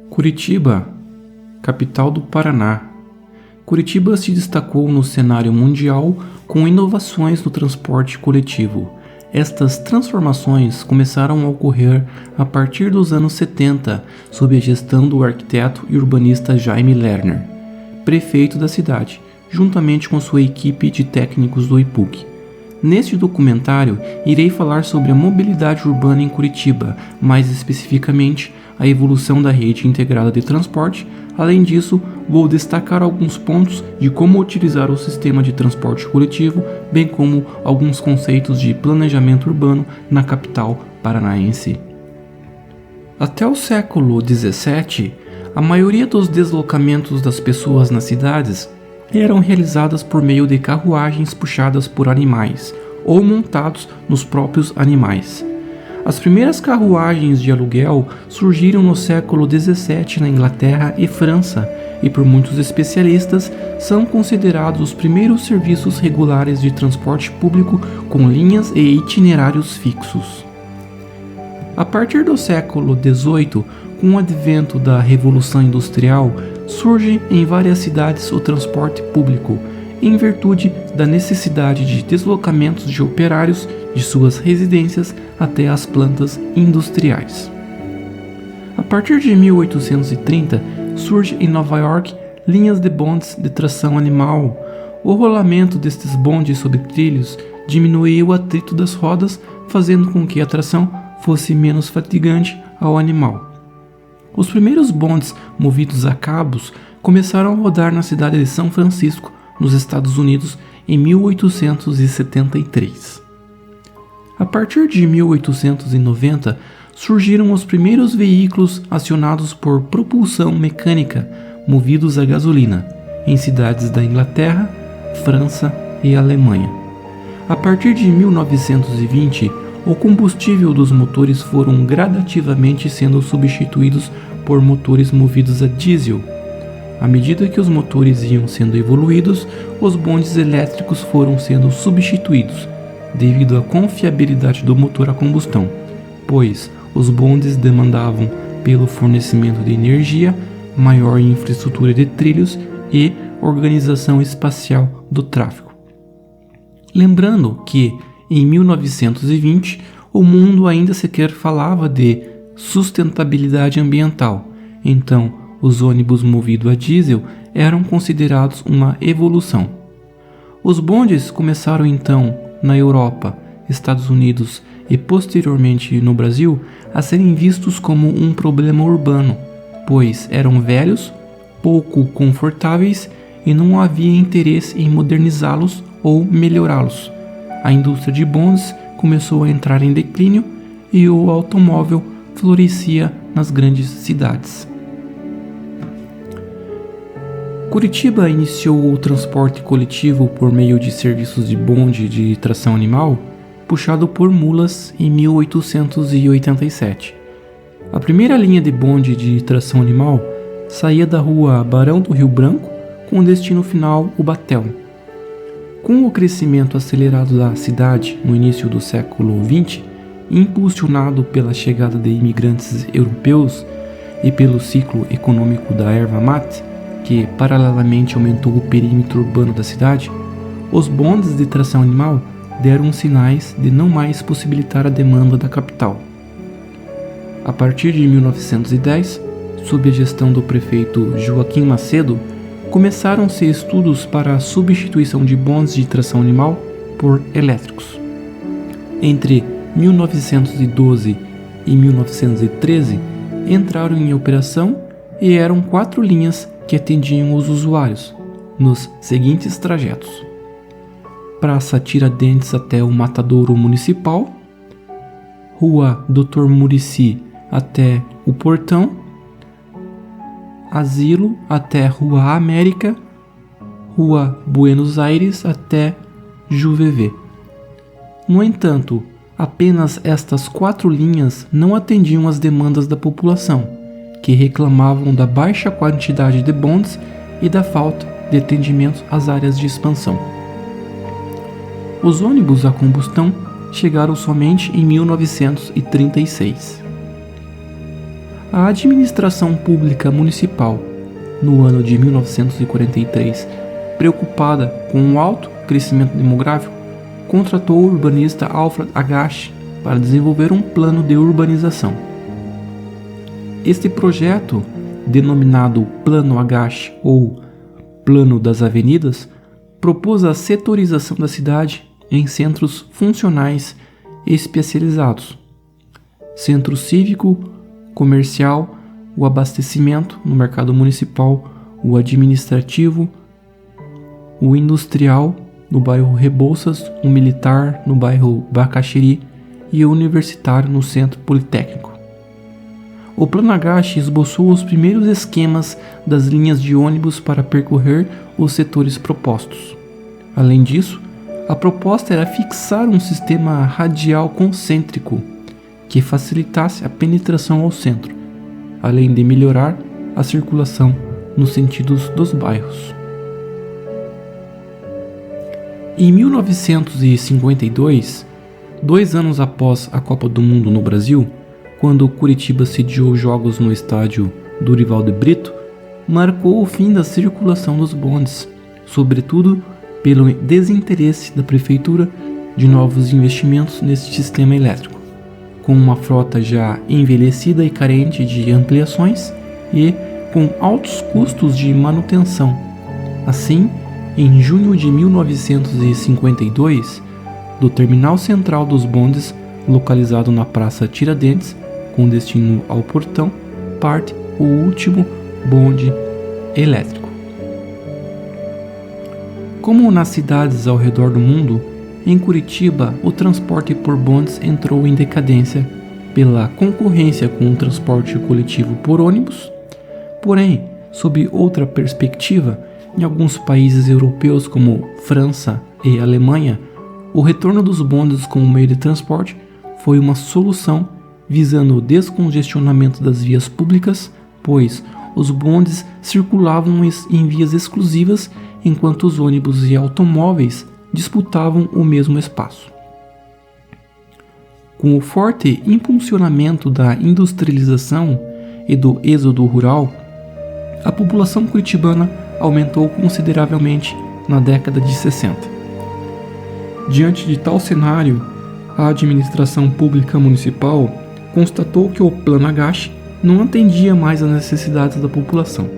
Curitiba, capital do Paraná. Curitiba se destacou no cenário mundial com inovações no transporte coletivo. Estas transformações começaram a ocorrer a partir dos anos 70, sob a gestão do arquiteto e urbanista Jaime Lerner, prefeito da cidade, juntamente com sua equipe de técnicos do IPUC. Neste documentário, irei falar sobre a mobilidade urbana em Curitiba, mais especificamente a evolução da rede integrada de transporte. Além disso, vou destacar alguns pontos de como utilizar o sistema de transporte coletivo, bem como alguns conceitos de planejamento urbano na capital paranaense. Até o século XVII, a maioria dos deslocamentos das pessoas nas cidades eram realizadas por meio de carruagens puxadas por animais ou montados nos próprios animais. As primeiras carruagens de aluguel surgiram no século XVII na Inglaterra e França e por muitos especialistas são considerados os primeiros serviços regulares de transporte público com linhas e itinerários fixos. A partir do século XVIII, com o advento da Revolução Industrial, surge em várias cidades o transporte público, em virtude da necessidade de deslocamentos de operários de suas residências até as plantas industriais. A partir de 1830, surge em Nova York linhas de bondes de tração animal. O rolamento destes bondes sobre trilhos diminuía o atrito das rodas, fazendo com que a tração fosse menos fatigante ao animal. Os primeiros bondes movidos a cabos começaram a rodar na cidade de São Francisco, nos Estados Unidos, em 1873. A partir de 1890, surgiram os primeiros veículos acionados por propulsão mecânica, movidos a gasolina, em cidades da Inglaterra, França e Alemanha. A partir de 1920, o combustível dos motores foram gradativamente sendo substituídos por motores movidos a diesel. À medida que os motores iam sendo evoluídos, os bondes elétricos foram sendo substituídos, devido à confiabilidade do motor a combustão, pois os bondes demandavam, pelo fornecimento de energia, maior infraestrutura de trilhos e organização espacial do tráfego. Lembrando que, em 1920, o mundo ainda sequer falava de sustentabilidade ambiental, então os ônibus movidos a diesel eram considerados uma evolução. Os bondes começaram então na Europa, Estados Unidos e posteriormente no Brasil a serem vistos como um problema urbano, pois eram velhos, pouco confortáveis e não havia interesse em modernizá-los ou melhorá-los. A indústria de bondes começou a entrar em declínio e o automóvel florescia nas grandes cidades. Curitiba iniciou o transporte coletivo por meio de serviços de bonde de tração animal, puxado por mulas em 1887. A primeira linha de bonde de tração animal saía da rua Barão do Rio Branco com destino final Ubatel. Com o crescimento acelerado da cidade no início do século XX, impulsionado pela chegada de imigrantes europeus e pelo ciclo econômico da erva mate, que paralelamente aumentou o perímetro urbano da cidade, os bondes de tração animal deram sinais de não mais possibilitar a demanda da capital. A partir de 1910, sob a gestão do prefeito Joaquim Macedo, começaram-se estudos para a substituição de bondes de tração animal por elétricos. Entre 1912 e 1913, entraram em operação e eram 4 linhas que atendiam os usuários, nos seguintes trajetos: Praça Tiradentes até o Matadouro Municipal, Rua Dr. Muricy até o Portão, Asilo até Rua América, Rua Buenos Aires até Juvevê. No entanto, apenas estas 4 linhas não atendiam às demandas da população, que reclamavam da baixa quantidade de bondes e da falta de atendimento às áreas de expansão. Os ônibus a combustão chegaram somente em 1936. A administração pública municipal, no ano de 1943, preocupada com o alto crescimento demográfico, contratou o urbanista Alfred Agache para desenvolver um plano de urbanização. Este projeto, denominado Plano Agache ou Plano das Avenidas, propôs a setorização da cidade em centros funcionais especializados: centro cívico, comercial, o abastecimento no mercado municipal, o administrativo, o industrial no bairro Rebouças, o militar no bairro Bacaxiri e o universitário no centro politécnico. O Plano Agache esboçou os primeiros esquemas das linhas de ônibus para percorrer os setores propostos. Além disso, a proposta era fixar um sistema radial concêntrico que facilitasse a penetração ao centro, além de melhorar a circulação nos sentidos dos bairros. Em 1952, 2 anos após a Copa do Mundo no Brasil, quando Curitiba sediou jogos no estádio Dorival de Brito, marcou o fim da circulação dos bondes, sobretudo pelo desinteresse da prefeitura de novos investimentos nesse sistema elétrico, com uma frota já envelhecida e carente de ampliações e com altos custos de manutenção. Assim, em junho de 1952, do terminal central dos bondes, localizado na Praça Tiradentes, com destino ao Portão, parte o último bonde elétrico. Como nas cidades ao redor do mundo, em Curitiba o transporte por bondes entrou em decadência pela concorrência com o transporte coletivo por ônibus. Porém, sob outra perspectiva, em alguns países europeus como França e Alemanha, o retorno dos bondes como meio de transporte foi uma solução visando o descongestionamento das vias públicas, pois os bondes circulavam em vias exclusivas enquanto os ônibus e automóveis disputavam o mesmo espaço. Com o forte impulsionamento da industrialização e do êxodo rural, a população curitibana aumentou consideravelmente na década de 60. Diante de tal cenário, a administração pública municipal constatou que o Plano Agache não atendia mais às necessidades da população.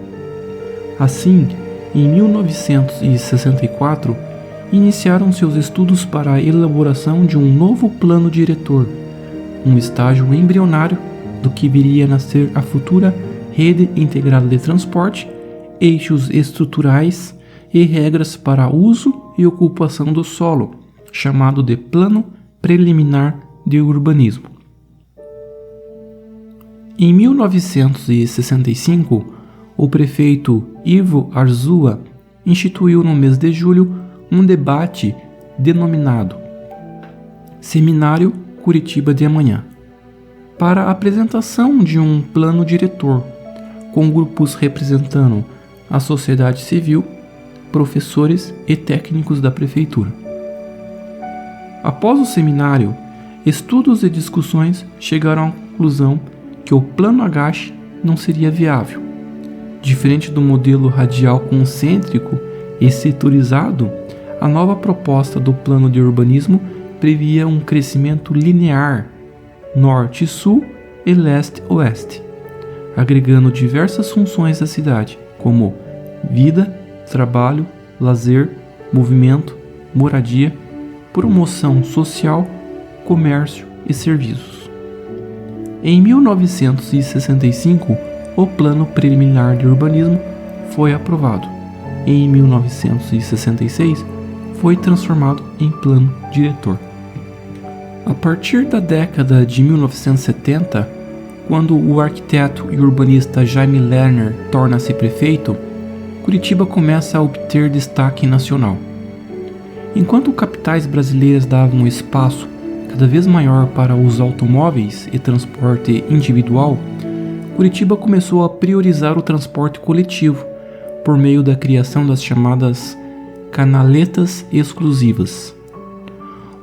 Assim, em 1964, iniciaram seus estudos para a elaboração de um novo plano diretor, um estágio embrionário do que viria a nascer a futura Rede Integrada de Transporte, eixos estruturais e regras para uso e ocupação do solo, chamado de Plano Preliminar de Urbanismo. Em 1965, o prefeito Ivo Arzua instituiu no mês de julho um debate denominado Seminário Curitiba de Amanhã, para a apresentação de um plano diretor, com grupos representando a sociedade civil, professores e técnicos da prefeitura. Após o seminário, estudos e discussões chegaram à conclusão que o Plano Agache não seria viável. Diferente do modelo radial concêntrico e setorizado, a nova proposta do plano de urbanismo previa um crescimento linear, norte-sul e leste-oeste, agregando diversas funções da cidade, como vida, trabalho, lazer, movimento, moradia, promoção social, comércio e serviços. Em 1965, o Plano Preliminar de Urbanismo foi aprovado. Em 1966, foi transformado em Plano Diretor. A partir da década de 1970, quando o arquiteto e urbanista Jaime Lerner torna-se prefeito, Curitiba começa a obter destaque nacional. Enquanto capitais brasileiras davam um espaço cada vez maior para os automóveis e transporte individual, Curitiba começou a priorizar o transporte coletivo por meio da criação das chamadas canaletas exclusivas.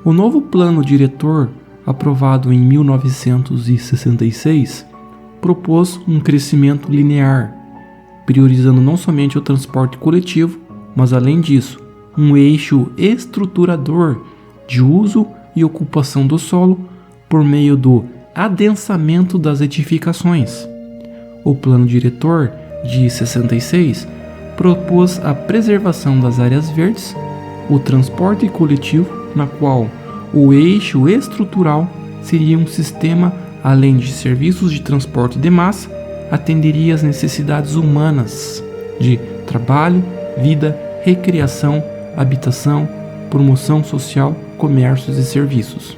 O novo plano diretor, aprovado em 1966, propôs um crescimento linear, priorizando não somente o transporte coletivo, mas além disso, um eixo estruturador de uso e ocupação do solo por meio do adensamento das edificações. O plano diretor de 66 propôs a preservação das áreas verdes, o transporte coletivo, na qual o eixo estrutural seria um sistema, além de serviços de transporte de massa, atenderia às necessidades humanas de trabalho, vida, recreação, habitação, promoção social, comércios e serviços.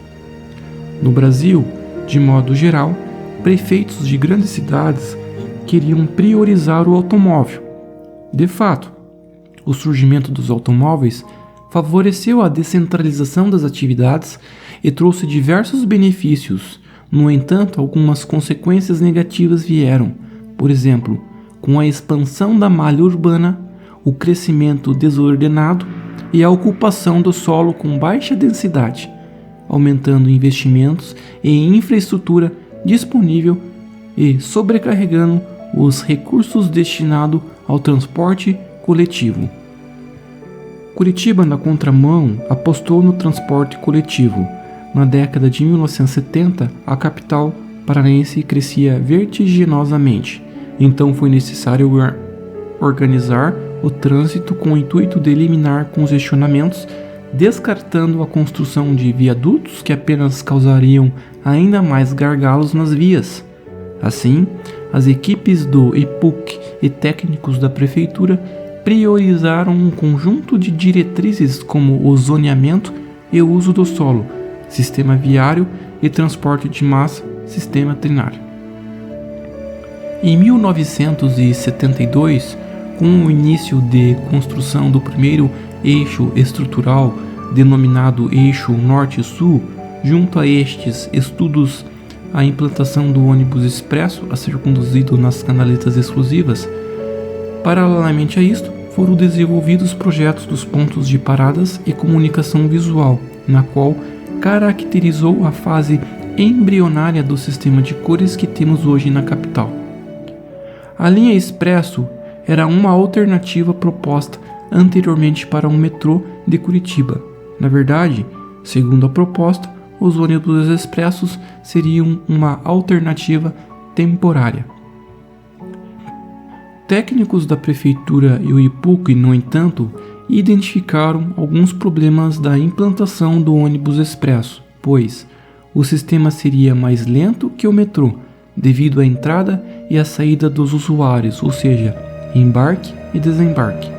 No Brasil, de modo geral, prefeitos de grandes cidades queriam priorizar o automóvel. De fato, o surgimento dos automóveis favoreceu a descentralização das atividades e trouxe diversos benefícios. No entanto, algumas consequências negativas vieram, por exemplo, com a expansão da malha urbana, o crescimento desordenado e a ocupação do solo com baixa densidade, aumentando investimentos em infraestrutura disponível e sobrecarregando os recursos destinados ao transporte coletivo. Curitiba, na contramão, apostou no transporte coletivo. Na década de 1970, a capital paranaense crescia vertiginosamente, então foi necessário organizar o trânsito com o intuito de eliminar congestionamentos, descartando a construção de viadutos que apenas causariam ainda mais gargalos nas vias. Assim, as equipes do IPUC e técnicos da prefeitura priorizaram um conjunto de diretrizes como o zoneamento e o uso do solo, sistema viário e transporte de massa, sistema trinário. Em 1972, com o início de construção do primeiro eixo estrutural, denominado Eixo Norte-Sul, junto a estes estudos, a implantação do ônibus expresso a ser conduzido nas canaletas exclusivas. Paralelamente a isto, foram desenvolvidos projetos dos pontos de paradas e comunicação visual, na qual caracterizou a fase embrionária do sistema de cores que temos hoje na capital. A linha expresso era uma alternativa proposta anteriormente para um metrô de Curitiba. Na verdade, segundo a proposta, os ônibus expressos seriam uma alternativa temporária. Técnicos da prefeitura e o IPUC, no entanto, identificaram alguns problemas da implantação do ônibus expresso, pois o sistema seria mais lento que o metrô, devido à entrada e à saída dos usuários, ou seja, embarque e desembarque,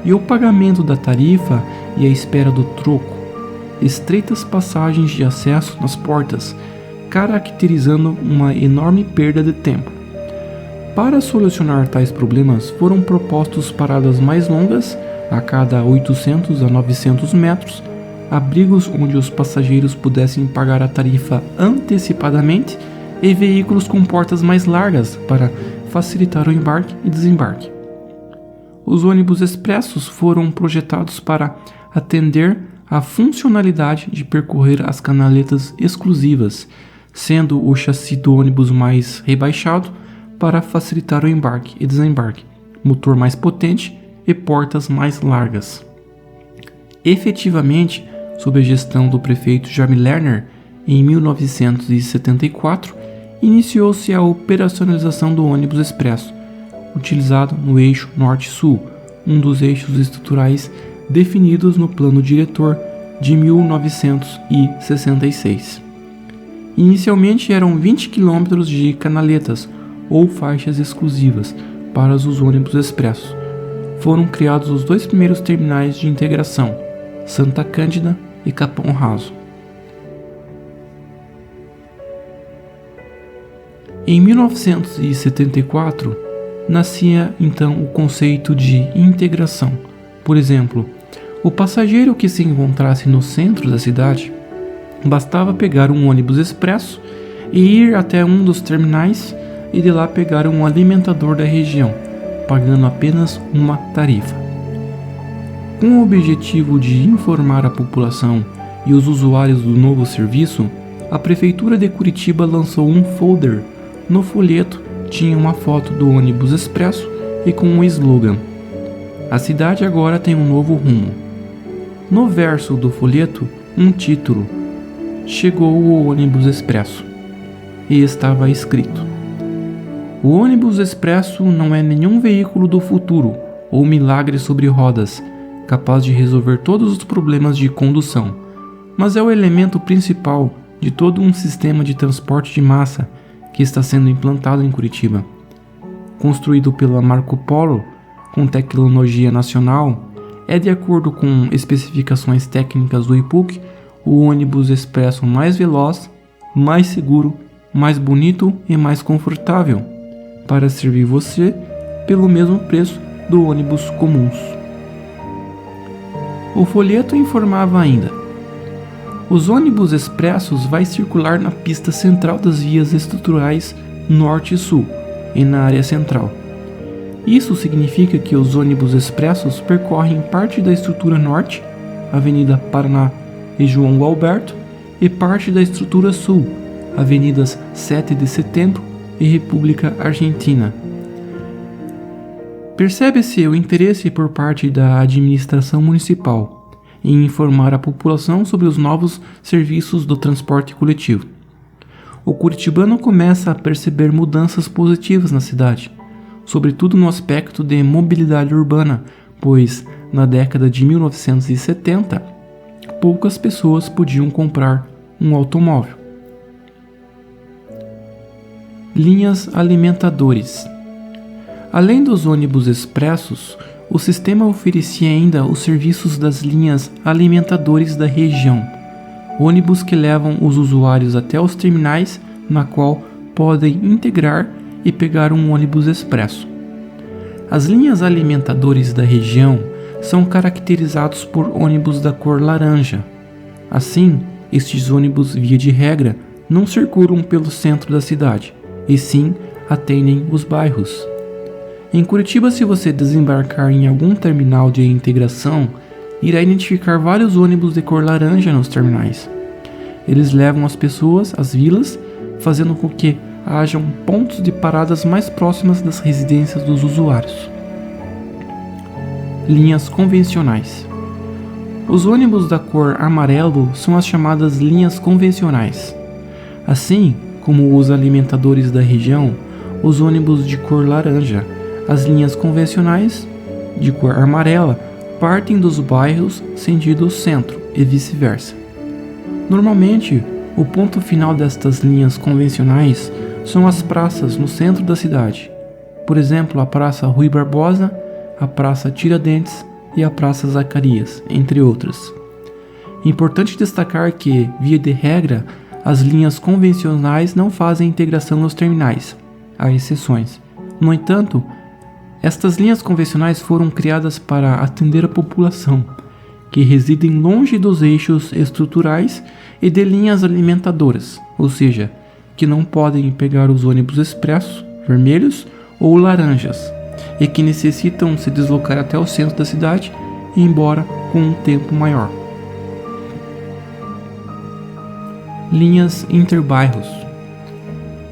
e o pagamento da tarifa e a espera do troco, estreitas passagens de acesso nas portas, caracterizando uma enorme perda de tempo. Para solucionar tais problemas, foram propostos paradas mais longas, a cada 800 a 900 metros, abrigos onde os passageiros pudessem pagar a tarifa antecipadamente e veículos com portas mais largas para facilitar o embarque e desembarque. Os ônibus expressos foram projetados para atender à funcionalidade de percorrer as canaletas exclusivas, sendo o chassi do ônibus mais rebaixado para facilitar o embarque e desembarque, motor mais potente e portas mais largas. Efetivamente, sob a gestão do prefeito Jaime Lerner, em 1974, iniciou-se a operacionalização do ônibus expresso, utilizado no eixo Norte-Sul, um dos eixos estruturais definidos no Plano Diretor de 1966. Inicialmente eram 20 km de canaletas ou faixas exclusivas para os ônibus expressos. Foram criados os dois primeiros terminais de integração, Santa Cândida e Capão Raso. Em 1974, nascia então o conceito de integração. Por exemplo, o passageiro que se encontrasse no centro da cidade bastava pegar um ônibus expresso e ir até um dos terminais e de lá pegar um alimentador da região, pagando apenas uma tarifa. Com o objetivo de informar a população e os usuários do novo serviço, a Prefeitura de Curitiba lançou um folder no folheto tinha uma foto do ônibus expresso e com um slogan: "A cidade agora tem um novo rumo". No verso do folheto, um título: "Chegou o ônibus expresso", e estava escrito: "O ônibus expresso não é nenhum veículo do futuro ou milagre sobre rodas, capaz de resolver todos os problemas de condução, mas é o elemento principal de todo um sistema de transporte de massa que está sendo implantado em Curitiba. Construído pela Marco Polo, com tecnologia nacional, é, de acordo com especificações técnicas do IPUC, o ônibus expresso mais veloz, mais seguro, mais bonito e mais confortável, para servir você pelo mesmo preço do ônibus comuns". O folheto informava ainda: "Os ônibus expressos vai circular na pista central das vias estruturais norte e sul e na área central. Isso significa que os ônibus expressos percorrem parte da estrutura norte, Avenida Paraná e João Gualberto, e parte da estrutura sul, Avenidas 7 de Setembro e República Argentina. Percebe-se o interesse por parte da administração municipal em informar a população sobre os novos serviços do transporte coletivo. O curitibano começa a perceber mudanças positivas na cidade, sobretudo no aspecto de mobilidade urbana, pois, na década de 1970, poucas pessoas podiam comprar um automóvel. Linhas alimentadores. Além dos ônibus expressos, o sistema oferecia ainda os serviços das linhas alimentadores da região, ônibus que levam os usuários até os terminais, na qual podem integrar e pegar um ônibus expresso. As linhas alimentadores da região são caracterizados por ônibus da cor laranja. Assim, estes ônibus, via de regra, não circulam pelo centro da cidade, e sim atendem os bairros. Em Curitiba, se você desembarcar em algum terminal de integração, irá identificar vários ônibus de cor laranja nos terminais. Eles levam as pessoas às vilas, fazendo com que hajam pontos de paradas mais próximas das residências dos usuários. Linhas convencionais. Os ônibus da cor amarelo são as chamadas linhas convencionais. Assim como os alimentadores da região, os ônibus de cor laranja, as linhas convencionais, de cor amarela, partem dos bairros sentido centro e vice-versa. Normalmente, o ponto final destas linhas convencionais são as praças no centro da cidade, por exemplo, a Praça Rui Barbosa, a Praça Tiradentes e a Praça Zacarias, entre outras. Importante destacar que, via de regra, as linhas convencionais não fazem integração nos terminais, há exceções. No entanto, estas linhas convencionais foram criadas para atender a população, que residem longe dos eixos estruturais e de linhas alimentadoras, ou seja, que não podem pegar os ônibus expressos, vermelhos ou laranjas, e que necessitam se deslocar até o centro da cidade, embora com um tempo maior. Linhas interbairros.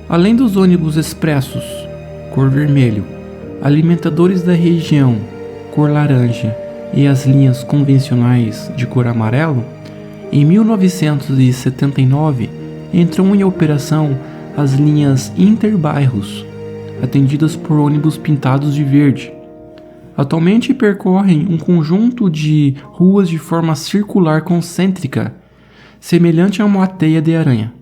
Além dos ônibus expressos, cor vermelho, alimentadores da região, cor laranja, e as linhas convencionais de cor amarelo, em 1979 entram em operação as linhas interbairros, atendidas por ônibus pintados de verde. Atualmente percorrem um conjunto de ruas de forma circular concêntrica, semelhante a uma teia de aranha.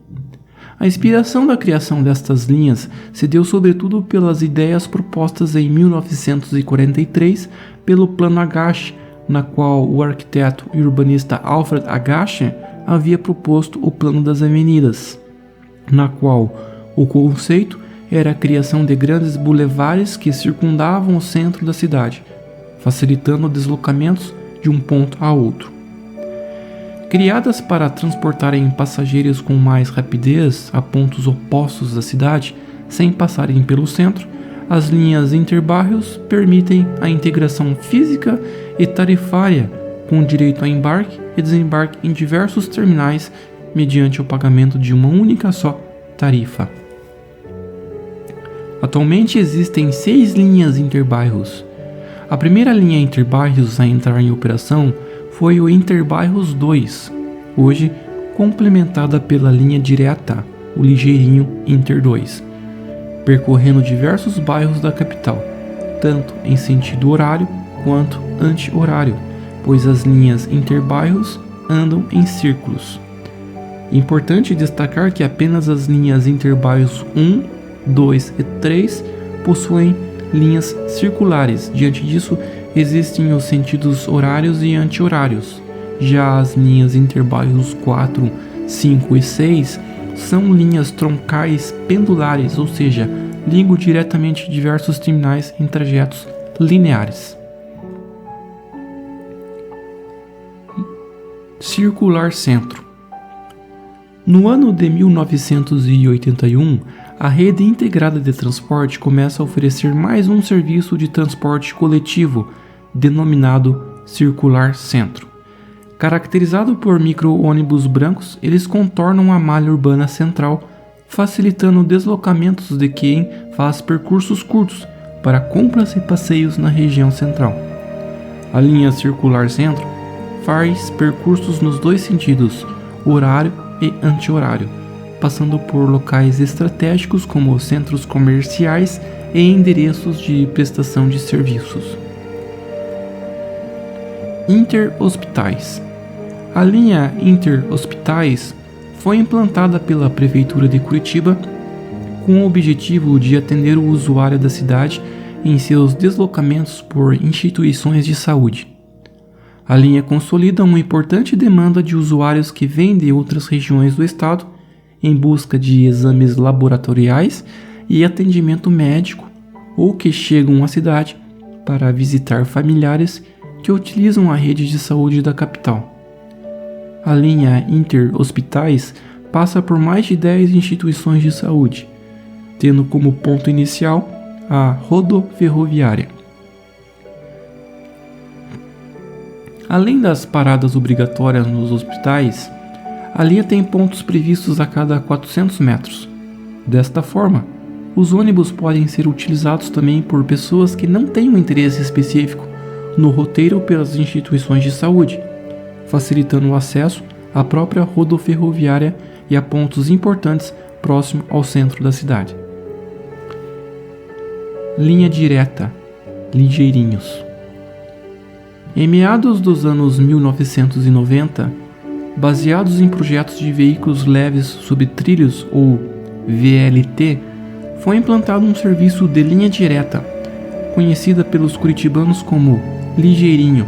A inspiração da criação destas linhas se deu sobretudo pelas ideias propostas em 1943 pelo Plano Agache, na qual o arquiteto e urbanista Alfred Agache havia proposto o Plano das Avenidas, na qual o conceito era a criação de grandes bulevares que circundavam o centro da cidade, facilitando deslocamentos de um ponto a outro. Criadas para transportarem passageiros com mais rapidez a pontos opostos da cidade, sem passarem pelo centro, as linhas interbairros permitem a integração física e tarifária, com direito a embarque e desembarque em diversos terminais mediante o pagamento de uma única só tarifa. Atualmente existem 6 linhas interbairros. A primeira linha interbairros a entrar em operação foi o Interbairros 2, hoje complementada pela linha direta, o Ligeirinho Inter 2, percorrendo diversos bairros da capital, tanto em sentido horário quanto anti-horário, pois as linhas interbairros andam em círculos. Importante destacar que apenas as linhas interbairros 1, 2 e 3 possuem linhas circulares. Diante disso, existem os sentidos horários e anti-horários. Já as linhas interbairros 4, 5 e 6 são linhas troncais pendulares, ou seja, ligam diretamente diversos terminais em trajetos lineares. Circular Centro. No ano de 1981, a Rede Integrada de Transporte começa a oferecer mais um serviço de transporte coletivo, denominado Circular Centro. Caracterizado por micro-ônibus brancos, eles contornam a malha urbana central, facilitando deslocamentos de quem faz percursos curtos para compras e passeios na região central. A linha Circular Centro faz percursos nos dois sentidos, horário e anti-horário, passando por locais estratégicos como centros comerciais e endereços de prestação de serviços. Interhospitais. A linha Interhospitais foi implantada pela Prefeitura de Curitiba com o objetivo de atender o usuário da cidade em seus deslocamentos por instituições de saúde. A linha consolida uma importante demanda de usuários que vêm de outras regiões do estado em busca de exames laboratoriais e atendimento médico ou que chegam à cidade para visitar familiares que utilizam a rede de saúde da capital. A linha Interhospitais passa por mais de 10 instituições de saúde, tendo como ponto inicial a rodoferroviária. Além das paradas obrigatórias nos hospitais, a linha tem pontos previstos a cada 400 metros. Desta forma, os ônibus podem ser utilizados também por pessoas que não têm um interesse específico no roteiro pelas instituições de saúde, facilitando o acesso à própria rodoferroviária e a pontos importantes próximo ao centro da cidade. Linha direta, Ligeirinhos. Em meados dos anos 1990, baseados em projetos de veículos leves sob trilhos ou VLT, foi implantado um serviço de linha direta, conhecida pelos curitibanos como Ligeirinho,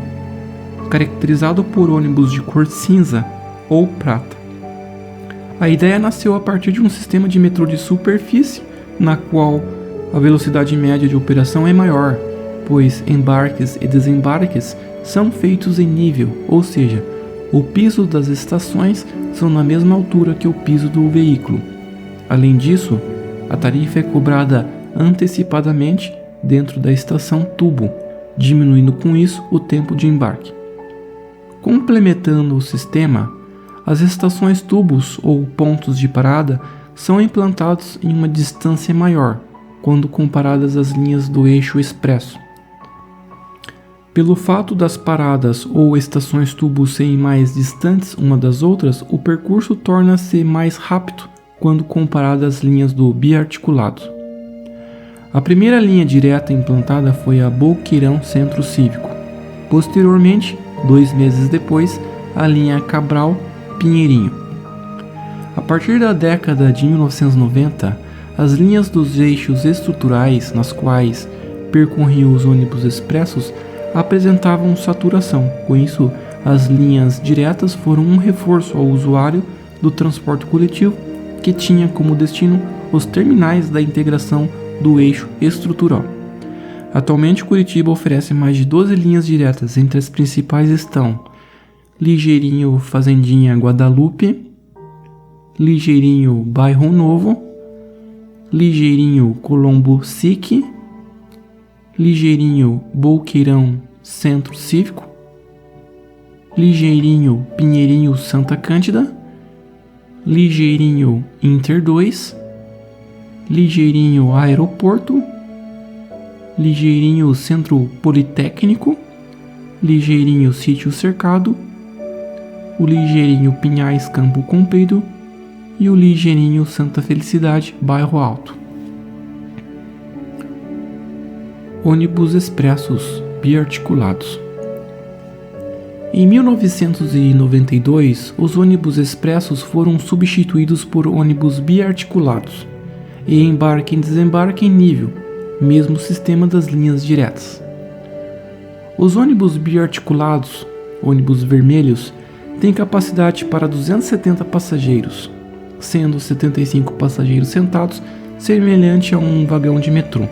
caracterizado por ônibus de cor cinza ou prata. A ideia nasceu a partir de um sistema de metrô de superfície, na qual a velocidade média de operação é maior, pois embarques e desembarques são feitos em nível, ou seja, o piso das estações são na mesma altura que o piso do veículo. Além disso, a tarifa é cobrada antecipadamente dentro da estação tubo, diminuindo com isso o tempo de embarque. Complementando o sistema, as estações tubos ou pontos de parada são implantados em uma distância maior, quando comparadas às linhas do eixo expresso. Pelo fato das paradas ou estações tubos serem mais distantes uma das outras, o percurso torna-se mais rápido quando comparado às linhas do biarticulado. A primeira linha direta implantada foi a Boqueirão Centro Cívico. Posteriormente, 2 meses depois, a linha Cabral Pinheirinho. A partir da década de 1990, as linhas dos eixos estruturais, nas quais percorriam os ônibus expressos, apresentavam saturação. Com isso, as linhas diretas foram um reforço ao usuário do transporte coletivo que tinha como destino os terminais da integração do eixo estrutural. Atualmente, Curitiba oferece mais de 12 linhas diretas, entre as principais estão Ligeirinho Fazendinha Guadalupe, Ligeirinho Bairro Novo, Ligeirinho Colombo SIC, Ligeirinho Boqueirão Centro Cívico, Ligeirinho Pinheirinho Santa Cândida, Ligeirinho Inter 2, Ligeirinho Aeroporto, Ligeirinho Centro Politécnico, Ligeirinho Sítio Cercado, o Ligeirinho Pinhais Campo Comprido e o Ligeirinho Santa Felicidade Bairro Alto. Ônibus expressos biarticulados. Em 1992, os ônibus expressos foram substituídos por ônibus biarticulados e embarque e desembarque em nível, mesmo sistema das linhas diretas. Os ônibus biarticulados, ônibus vermelhos, têm capacidade para 270 passageiros, sendo 75 passageiros sentados, semelhante a um vagão de metrô.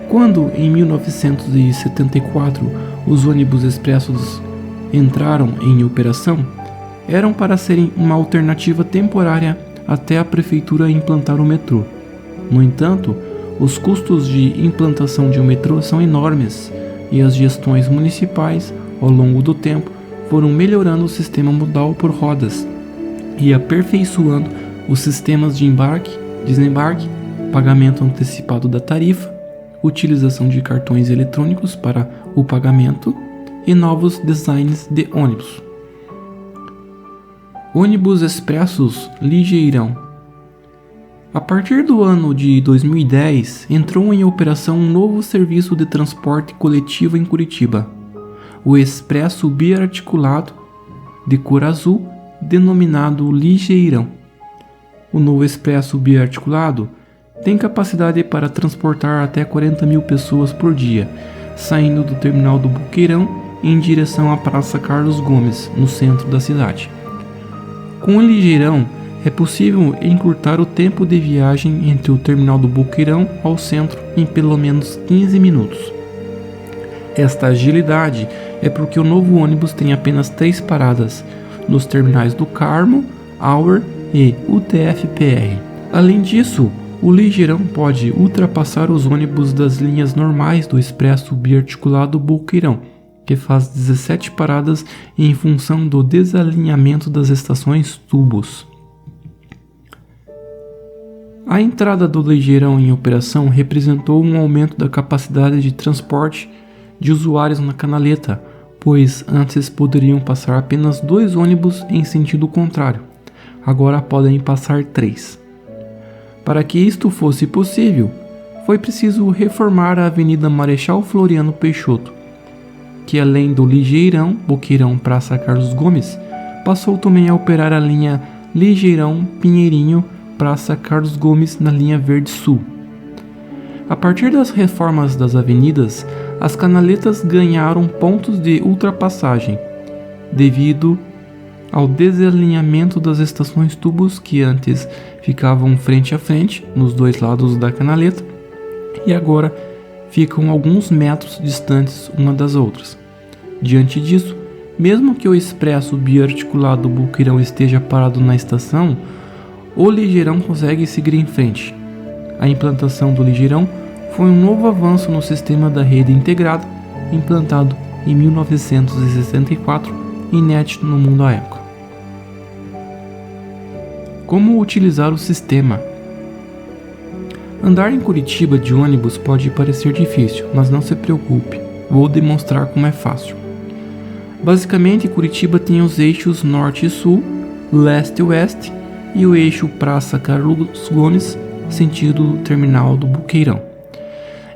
Quando, em 1974, os ônibus expressos entraram em operação, eram para serem uma alternativa temporária até a prefeitura implantar o metrô. No entanto, os custos de implantação de um metrô são enormes e as gestões municipais, ao longo do tempo, foram melhorando o sistema modal por rodas e aperfeiçoando os sistemas de embarque, desembarque, pagamento antecipado da tarifa, utilização de cartões eletrônicos para o pagamento e novos designs de ônibus. Ônibus expressos ligeirão. A partir do ano de 2010, entrou em operação um novo serviço de transporte coletivo em Curitiba, o Expresso Biarticulado de cor azul, denominado Ligeirão. O novo Expresso Biarticulado tem capacidade para transportar até 40 mil pessoas por dia, saindo do terminal do Boqueirão em direção à Praça Carlos Gomes, no centro da cidade. Com o Ligeirão, é possível encurtar o tempo de viagem entre o terminal do Boqueirão ao centro em pelo menos 15 minutos. Esta agilidade é porque o novo ônibus tem apenas 3 paradas, nos terminais do Carmo, Auer e UTF-PR. Além disso, o Ligeirão pode ultrapassar os ônibus das linhas normais do Expresso Biarticulado Boqueirão, que faz 17 paradas em função do desalinhamento das estações tubos. A entrada do Ligeirão em operação representou um aumento da capacidade de transporte de usuários na canaleta, pois antes poderiam passar apenas 2 ônibus em sentido contrário, agora podem passar 3. Para que isto fosse possível, foi preciso reformar a Avenida Marechal Floriano Peixoto, que além do Ligeirão, Boqueirão Praça Carlos Gomes, passou também a operar a linha Ligeirão Pinheirinho Praça Carlos Gomes na linha Verde Sul. A partir das reformas das avenidas, as canaletas ganharam pontos de ultrapassagem, devido ao desalinhamento das estações tubos que antes ficavam frente a frente nos 2 lados da canaleta e agora ficam alguns metros distantes uma das outras. Diante disso, mesmo que o expresso biarticulado Boqueirão esteja parado na estação, o Ligeirão consegue seguir em frente. A implantação do Ligeirão foi um novo avanço no sistema da rede integrada, implantado em 1964, inédito no mundo à época. Como utilizar o sistema? Andar em Curitiba de ônibus pode parecer difícil, mas não se preocupe, vou demonstrar como é fácil. Basicamente, Curitiba tem os eixos norte e sul, leste e oeste, e o eixo Praça Carlos Gomes, sentido terminal do Boqueirão.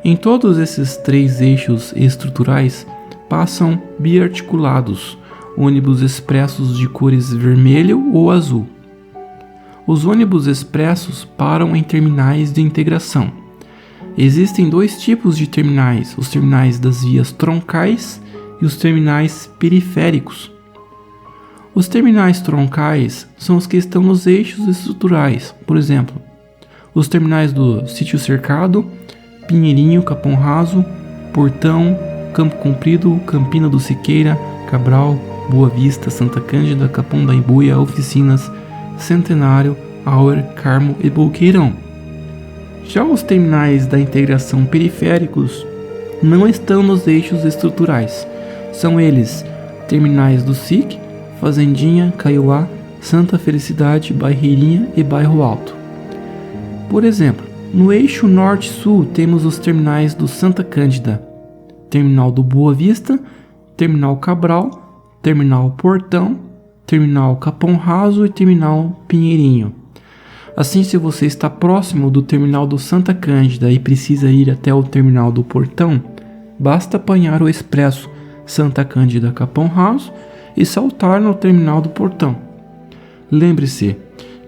Em todos esses 3 eixos estruturais passam biarticulados, ônibus expressos de cores vermelho ou azul. Os ônibus expressos param em terminais de integração. Existem 2 tipos de terminais, os terminais das vias troncais e os terminais periféricos. Os terminais troncais são os que estão nos eixos estruturais, por exemplo, os terminais do Sítio Cercado, Pinheirinho, Capão Raso, Portão, Campo Comprido, Campina do Siqueira, Cabral, Boa Vista, Santa Cândida, Capão da Embuia, Oficinas, Centenário, Auer, Carmo e Boqueirão. Já os terminais da integração periféricos não estão nos eixos estruturais. São eles terminais do SIC, Fazendinha, Caiuá, Santa Felicidade, Barreirinha e Bairro Alto. Por exemplo, No eixo norte-sul temos os terminais do Santa Cândida, terminal do Boa Vista, terminal Cabral, terminal Portão, terminal Capão Raso e terminal Pinheirinho. Assim, se você está próximo do terminal do Santa Cândida e precisa ir até o terminal do Portão, basta apanhar o expresso Santa Cândida Capão Raso e saltar no terminal do Portão. Lembre-se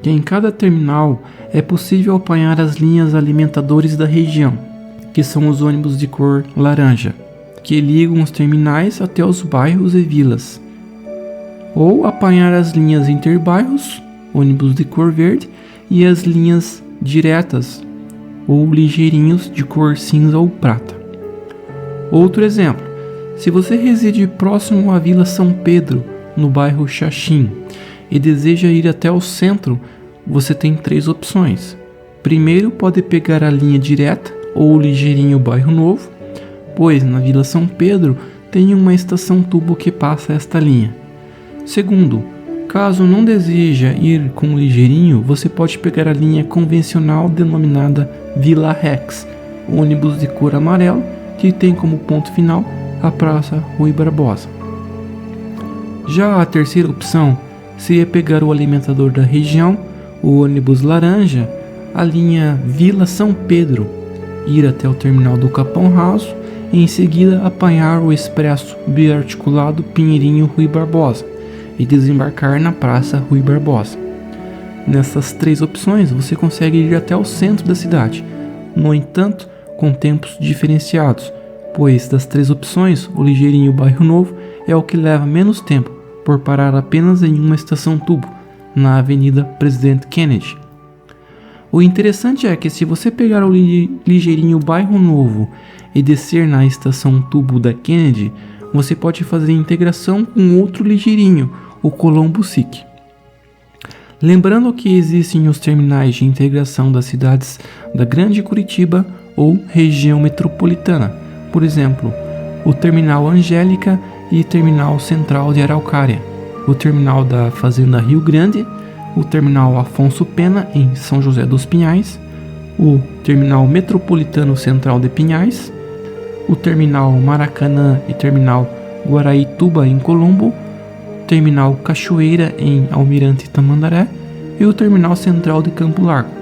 que em cada terminal é possível apanhar as linhas alimentadores da região, que são os ônibus de cor laranja, que ligam os terminais até os bairros e vilas, ou apanhar as linhas interbairros, ônibus de cor verde, e as linhas diretas, ou ligeirinhos de cor cinza ou prata. Outro exemplo, se você reside próximo à Vila São Pedro, no bairro Xaxim, e deseja ir até o centro, você tem 3 opções. Primeiro, pode pegar a linha direta ou o ligeirinho Bairro Novo, pois na Vila São Pedro tem uma estação tubo que passa esta linha. Segundo, caso não deseja ir com o ligeirinho, você pode pegar a linha convencional denominada Vila Rex, ônibus de cor amarelo, que tem como ponto final a Praça Rui Barbosa. Já a terceira opção seria pegar o alimentador da região, o ônibus laranja, a linha Vila São Pedro, ir até o terminal do Capão Raso e em seguida apanhar o expresso biarticulado Pinheirinho Rui Barbosa e desembarcar na Praça Rui Barbosa. Nessas 3 opções você consegue ir até o centro da cidade, no entanto com tempos diferenciados, pois das 3 opções o ligeirinho Bairro Novo é o que leva menos tempo, por parar apenas em uma estação tubo, na Avenida Presidente Kennedy. O interessante é que se você pegar o ligeirinho Bairro Novo e descer na estação tubo da Kennedy, você pode fazer integração com outro ligeirinho, o Colombo SIC. Lembrando que existem os terminais de integração das cidades da Grande Curitiba ou região metropolitana, por exemplo, o Terminal Angélica e Terminal Central de Araucária, o Terminal da Fazenda Rio Grande, o Terminal Afonso Pena em São José dos Pinhais, o Terminal Metropolitano Central de Pinhais, o Terminal Maracanã e Terminal Guaraituba em Colombo, Terminal Cachoeira em Almirante Tamandaré e o Terminal Central de Campo Largo.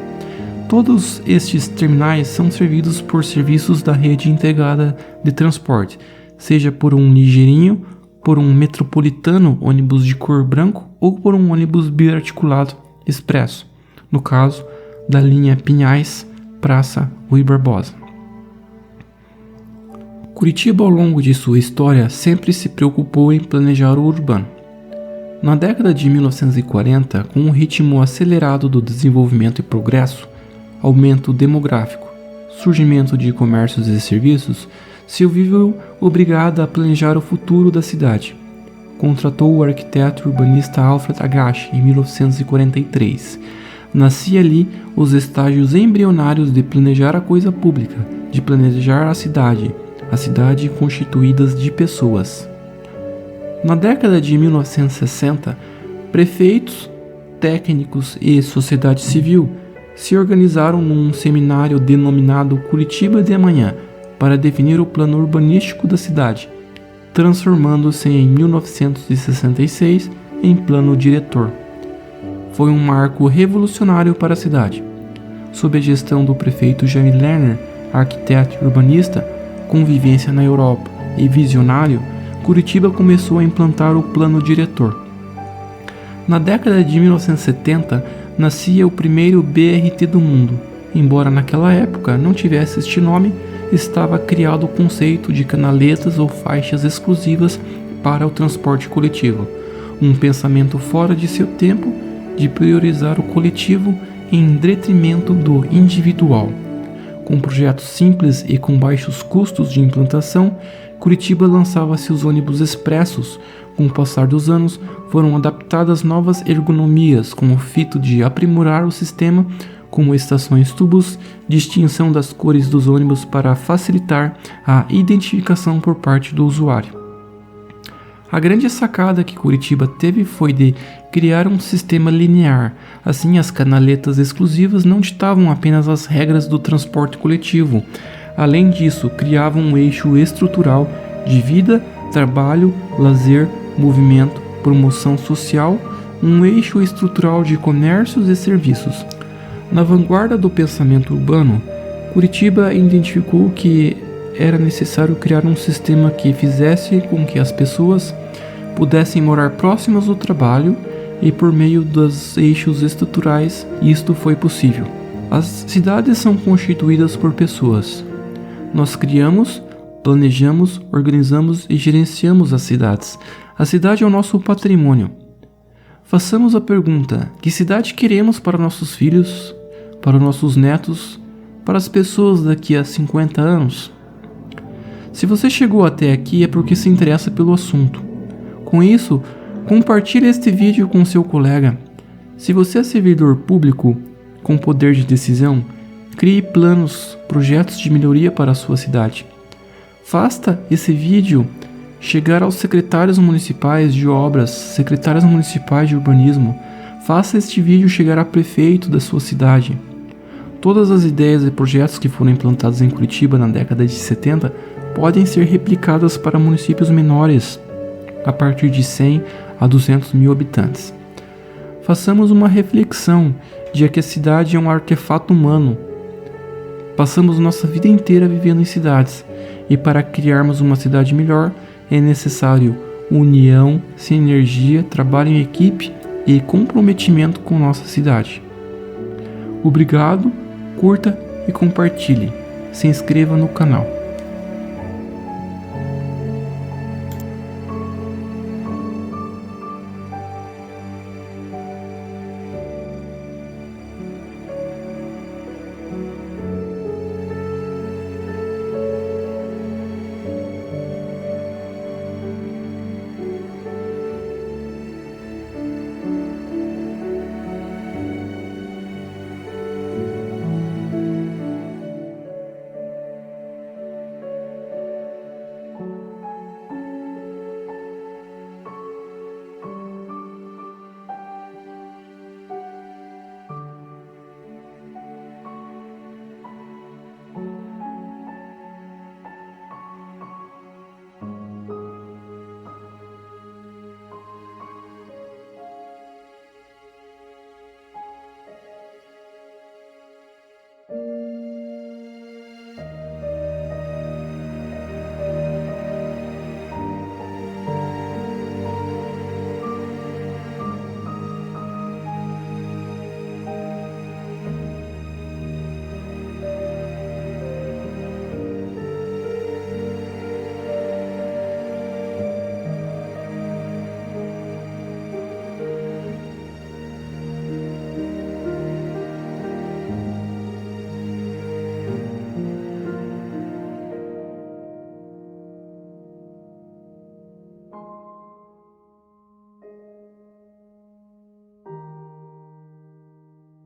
Todos estes terminais são servidos por serviços da rede integrada de transporte, seja por um ligeirinho, por um metropolitano ônibus de cor branco ou por um ônibus biarticulado expresso, no caso da linha Pinhais, Praça Rui Barbosa. Curitiba, ao longo de sua história, sempre se preocupou em planejar o urbano. Na década de 1940, com um ritmo acelerado do desenvolvimento e progresso, aumento demográfico, surgimento de comércios e serviços, se viu obrigada a planejar o futuro da cidade. Contratou o arquiteto urbanista Alfred Agache em 1943. Nascia ali os estágios embrionários de planejar a coisa pública, de planejar a cidade constituídas de pessoas. Na década de 1960, prefeitos, técnicos e sociedade civil se organizaram num seminário denominado Curitiba de Amanhã para definir o plano urbanístico da cidade, transformando-se em 1966 em plano diretor. Foi um marco revolucionário para a cidade. Sob a gestão do prefeito Jaime Lerner, arquiteto e urbanista, com vivência na Europa e visionário, Curitiba começou a implantar o plano diretor. Na década de 1970, nascia o primeiro BRT do mundo. Embora naquela época não tivesse este nome, estava criado o conceito de canaletas ou faixas exclusivas para o transporte coletivo, um pensamento fora de seu tempo de priorizar o coletivo em detrimento do individual. Com projetos simples e com baixos custos de implantação, Curitiba lançava seus ônibus expressos. Com o passar dos anos, foram adaptadas novas ergonomias com o fito de aprimorar o sistema, como estações tubos, distinção das cores dos ônibus para facilitar a identificação por parte do usuário. A grande sacada que Curitiba teve foi de criar um sistema linear. Assim, as canaletas exclusivas não ditavam apenas as regras do transporte coletivo. Além disso, criavam um eixo estrutural de vida, trabalho, lazer, movimento, promoção social, um eixo estrutural de comércios e serviços. Na vanguarda do pensamento urbano, Curitiba identificou que era necessário criar um sistema que fizesse com que as pessoas pudessem morar próximas do trabalho e por meio dos eixos estruturais isto foi possível. As cidades são constituídas por pessoas. Nós criamos, planejamos, organizamos e gerenciamos as cidades. A cidade é o nosso patrimônio. Façamos a pergunta: que cidade queremos para nossos filhos, para nossos netos, para as pessoas daqui a 50 anos? Se você chegou até aqui é porque se interessa pelo assunto. Com isso, compartilhe este vídeo com seu colega. Se você é servidor público com poder de decisão, crie planos, projetos de melhoria para a sua cidade. Faça esse vídeo chegar aos secretários municipais de obras, secretários municipais de urbanismo. Faça este vídeo chegar a prefeito da sua cidade. Todas as ideias e projetos que foram implantados em Curitiba na década de 70 podem ser replicadas para municípios menores, a partir de 100 a 200 mil habitantes. Façamos uma reflexão de que a cidade é um artefato humano. Passamos nossa vida inteira vivendo em cidades, e para criarmos uma cidade melhor, é necessário união, sinergia, trabalho em equipe e comprometimento com nossa cidade. Obrigado, curta e compartilhe. Se inscreva no canal.